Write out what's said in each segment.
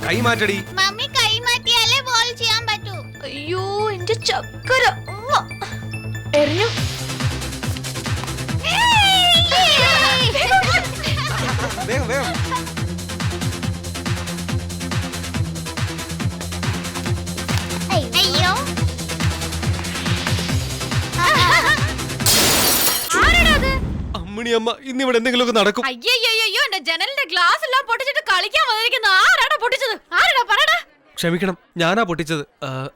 കൈ മാറ്റടി. മമ്മി കൈ മാറ്റിയാലേ ബോൾ ചെയ്യാൻ പറ്റൂ. അയ്യോ എന്റെ ചക്കര എറിഞ്ഞു. വേഗം വേഗം. അയ്യോ അമ്മണിയമ്മ ഇന്നിവിടെ എന്തെങ്കിലുമൊക്കെ നടക്കും. അയ്യോ എന്റെ ജനലിന്റെ ഗ്ലാസ് എല്ലാം പൊട്ടിച്ചിട്ട് കളിക്കാൻ വന്നിരിക്കുന്ന ആരാടാ പൊട്ടിച്ചത്? ആരാടാ പറയടാ. ക്ഷമിക്കണം, ഞാനാ പൊട്ടിച്ചത്.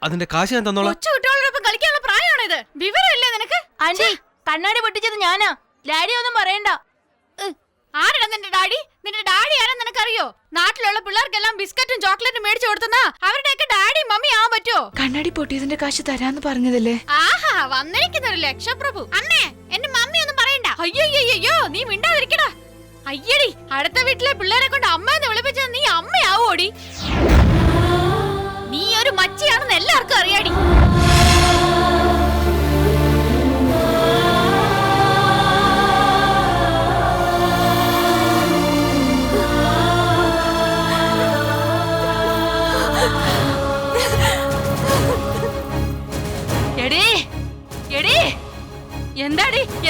അതിന്റെ കാശ് ഞാൻ തന്നോളാം. കൊച്ചു കുട്ടികളോടൊപ്പം കളിക്കാനുള്ള പ്രായമാണോ ഇത്? വിവരമില്ലേ നിനക്ക്? ആന്റി കണ്ണാടി പൊട്ടിച്ചത് ഞാനാ. ഡാഡി ഒന്നും പറയണ്ട. ആരാടാ നിന്റെ ഡാഡി? നിന്റെ ഡാഡി ആരാ നിനക്കറിയോ? നാട്ടിലുള്ള പിള്ളേർക്കെല്ലാം ബിസ്ക്കറ്റും ചോക്ലേറ്റും മേടിച്ചു കൊടുത്തുന്ന അവരുടെയൊക്കെ ഡാഡി മമ്മി ആവാൻ പറ്റുമോ? കണ്ണാടി പൊട്ടിയതിന്റെ കാശ് തരാന്ന് പറഞ്ഞതല്ലേ? ആഹാ വന്നിരിക്കുന്ന ഒരു ലക്ഷപ്രഭു. അമ്മേ എന്റെ മമ്മി ഒന്നും പറയണ്ട. അയ്യോ നീ മിണ്ടാതിരിക്കടാ. അയ്യടി അടുത്ത വീട്ടിലെ പിള്ളേരെ കൊണ്ട് അമ്മയെന്ന് വിളിപ്പിച്ചത് നീ അമ്മയാവോടി? നീ ഒരു മച്ചിയാണെന്ന് എല്ലാവർക്കും അറിയാടി.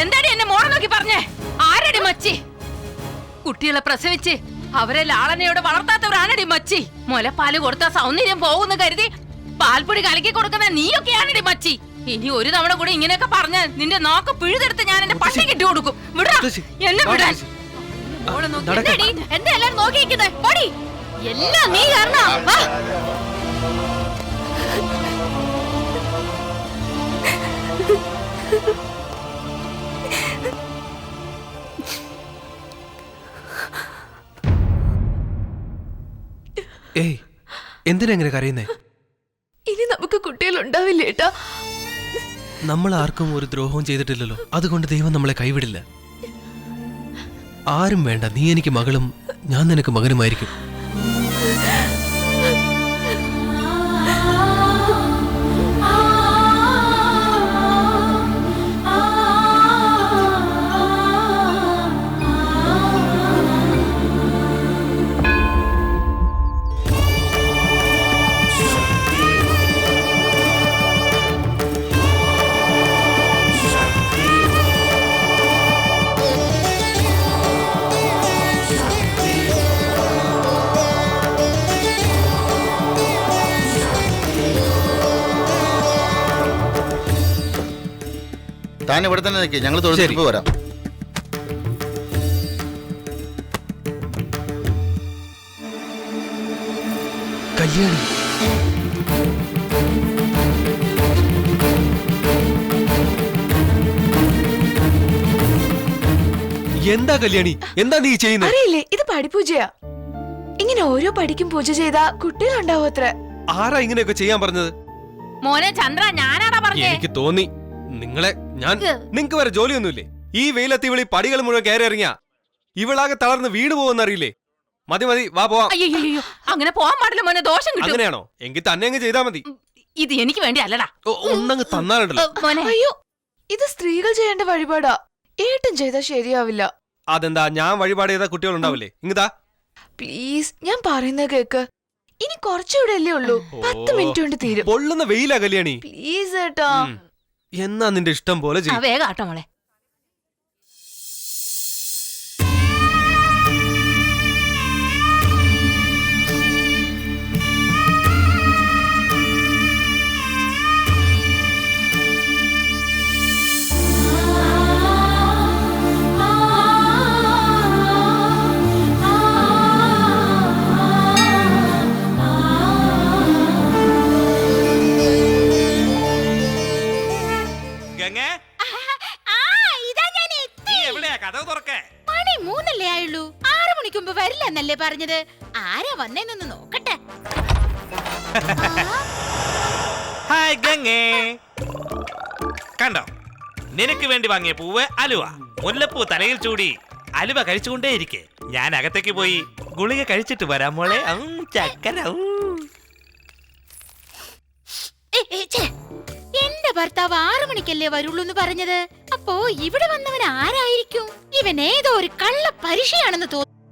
എന്താടി എന്നെ മോളെ നോക്കി പറഞ്ഞേ? ആരടി മച്ചി? കുട്ടികളെ പ്രസവിച്ച് അവരെ ലാളനയോടെ വളർത്താത്തവരാണടി മച്ചി. മുലപ്പാല് കൊടുത്ത സൗന്ദര്യം പോകുന്ന കരുതി പാൽപ്പൊടി കലക്കി കൊടുക്കുന്ന നീയൊക്കെയാണടി മച്ചി. ഇനി ഒരു തവണ കൂടെ ഇങ്ങനെയൊക്കെ പറഞ്ഞാൽ നിന്റെ നാക്ക് പിഴുതെടുത്ത് ഞാൻ എന്റെ പട്ടി കിട്ടി കൊടുക്കും. വിടാ എന്നെ വിടാൻ. എന്താ എല്ലാരും നോക്കിയിരിക്കുന്നേ? ഓടി എല്ലാം നീ കാരണം. ഏയ് എന്തിനാ എങ്ങനെ കരയുന്നേ? ഇനി നമുക്ക് കുട്ടികൾ ഉണ്ടാവില്ലേ ഏട്ടാ? നമ്മൾ ആർക്കും ഒരു ദ്രോഹവും ചെയ്തിട്ടില്ലല്ലോ, അതുകൊണ്ട് ദൈവം നമ്മളെ കൈവിടില്ല. ആരും വേണ്ട, നീ എനിക്ക് മകളും ഞാൻ നിനക്ക് മകനുമായിരിക്കും. താൻ ഇവിടെ തന്നെ നിൽക്കുക, ഞങ്ങൾ തൊഴിലിപ്പ് വരാം. കല്യാണി എന്താ കല്യാണി, എന്താ നീ ചെയ്യുന്നത്? അറിയില്ലേ, ഇത് പടിപൂജയാ. ഇങ്ങനെ ഓരോ പടിക്കും പൂജ ചെയ്താ കുട്ടികൾ ഉണ്ടാവും അത്ര. ആരാ ഇങ്ങനെയൊക്കെ ചെയ്യാൻ പറഞ്ഞത്? മോനെ ചന്ദ്ര, ഞാനാടാ പറഞ്ഞേ. എനിക്ക് തോന്നി നിങ്ങക്ക് വരെ ജോലിയൊന്നുമില്ലേ? ഈ വെയിലത്തി വിളി പടികൾ മുഴുവൻ കയറി ഇറങ്ങിയ ഇവളാകെ തളർന്ന് വീണ് പോകുന്നറിയില്ലേ? മതി വാ പോവാം. അയ്യോ അങ്ങനെ പോവാൻ പാടില്ല മോനെ, ദോഷം കിട്ടും. അങ്ങനെയാണോ? എങ്കിൽ തന്നെ അങ്ങ് ചെയ്താ മതി. ഇത് എനിക്ക് വേണ്ടി അല്ലടാ. ഒന്നങ്ങ് തന്നാലുണ്ടല്ലോ. അയ്യോ ഇത് സ്ത്രീകൾ ചെയ്യേണ്ട വഴിപാടാ. ഏട്ടും ചെയ്താ ശരിയാവില്ല. അതെന്താ, ഞാൻ വഴിപാട് ചെയ്താ കുട്ടികൾ ഉണ്ടാവില്ലേ? ഇങ്ങതാ പ്ലീസ്, ഞാൻ പറയുന്നത് കേക്ക്. ഇനി കുറച്ചുകൂടെ അല്ലേ ഉള്ളൂ, 10 മിനിറ്റ് കൊണ്ട് തീരും. പൊള്ളുന്ന വെയിലാ കല്യാണി. പ്ലീസ് ഏട്ടാ. എന്നാ നിന്റെ ഇഷ്ടം പോലെ ചെയ്യും. വേഗം ആട്ടോ മോളെ. മണി 3 ആയുള്ളൂ. 6 മണിക്ക് മുമ്പ് വരില്ല എന്നല്ലേ പറഞ്ഞത്? ആരാ വന്നേന്നൊന്ന് നോക്കട്ടെ. ഹായ് ഗംഗേ, കണ്ടോ നിനക്ക് വേണ്ടി വാങ്ങിയ പൂവ് അലുവ. മുല്ലപ്പൂ തലയിൽ ചൂടി അലുവ കഴിച്ചുകൊണ്ടേയിരിക്കെ ഞാൻ അകത്തേക്ക് പോയി ഗുളിക കഴിച്ചിട്ട് വരാം മോളെ. ചക്കര. എന്റെ ഭർത്താവ് 6 മണിക്കല്ലേ വരുള്ളൂ എന്ന് പറഞ്ഞത്. അപ്പോ ഇവിടെ വന്നവൻ ആരായിരിക്കും? ഇവൻ ഏതോ ഒരു കള്ള പരിശയാണെന്ന് തോന്നുന്നു.